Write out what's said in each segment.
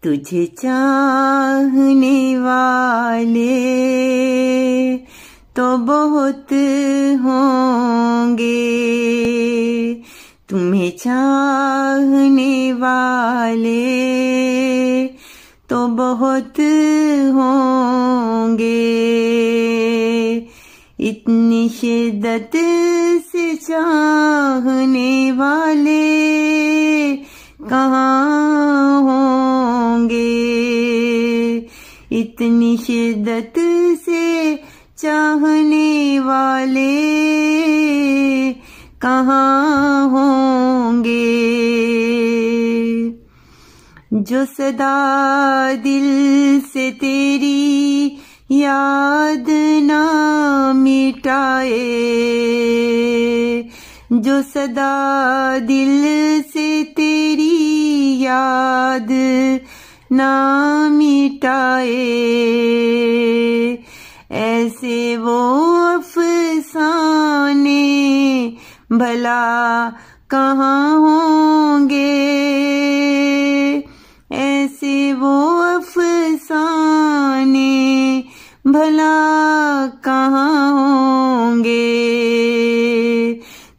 तुझे चाहने वाले तो बहुत होंगे, तुम्हें चाहने वाले तो बहुत होंगे। इतनी शिद्दत से चाहने वाले कहाँ होंगे, इतनी शिद्दत से चाहने वाले कहाँ होंगे। जो सदा दिल से तेरी याद ना मिटाए, जो सदा दिल से तेरी याद ना मिटाए, ऐसे वो अफसाने भला कहाँ होंगे, ऐसे वो अफसाने भला कहाँ होंगे।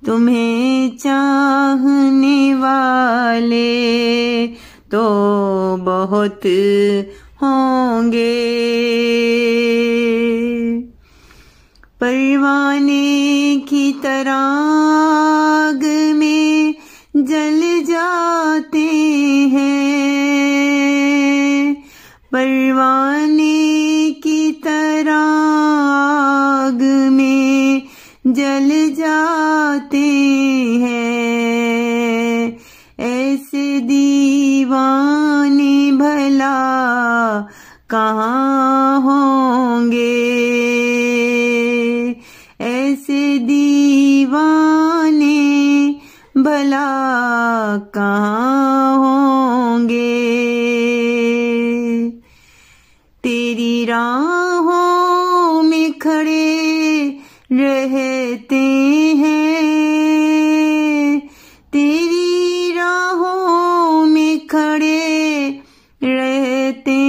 तुम्हें चाहने वाले तो बहुत होंगे। परवाने की तरह आग में जल जाते हैं, परवाने की तरह आग में जल जाते हैं, ऐसे दीवाने भला कहाँ होंगे, ऐसे दीवाने भला कहाँ होंगे। तेरी राहों में खड़े रहते हैं, तेरी राहों में खड़े रहते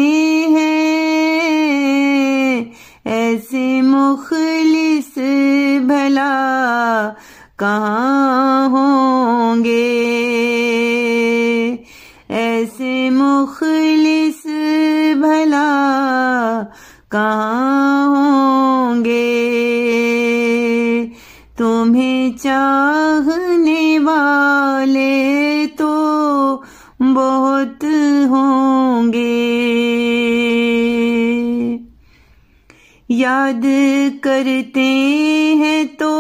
हैं, ऐसे मुखलिस भला कहाँ होंगे, ऐसे मुखलिस भला कहाँ होंगे। तुम्हें चाहने वाले तो बहुत होंगे। याद करते हैं तो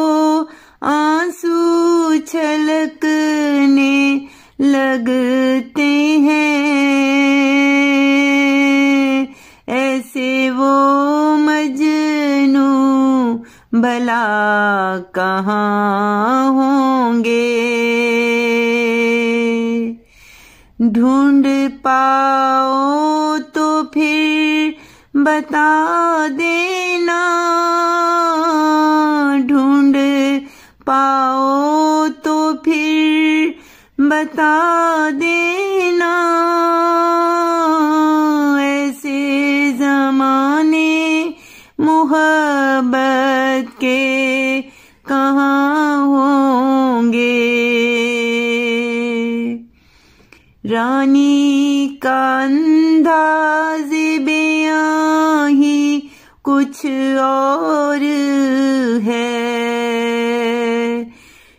आंसू छलकने लगते हैं, ऐसे वो मजनू भला कहाँ होंगे। ढूंढ पाओ तो फिर बता देना, ढूंढ पाओ तो फिर बता देना, ऐसे ज़माने मोहब्बत के कहाँ होंगे। रानी का अंदाज़े बयां ही कुछ और है,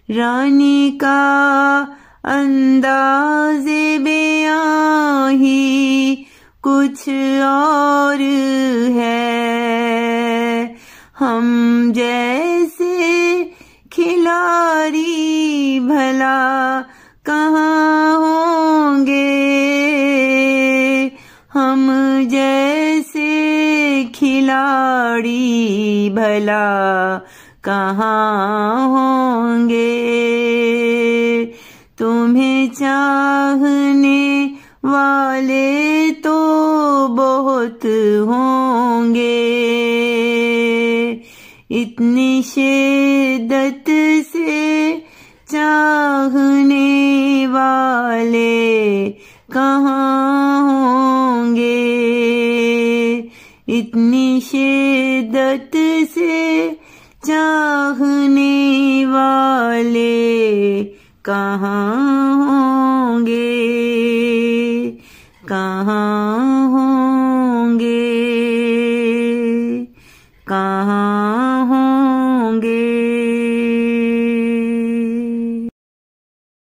रानी का अंदाज़े बयां ही कुछ और है। हम जैसे खिलाड़ी भला कहाँ होंगे, हम जैसे खिलाड़ी भला कहाँ होंगे। तुम्हें चाहने वाले तो बहुत होंगे, इतनी शिद्दत से चाहने वाले कहाँ हों। मोहब्बत से चाहने वाले कहाँ होंगे, कहाँ होंगे, कहाँ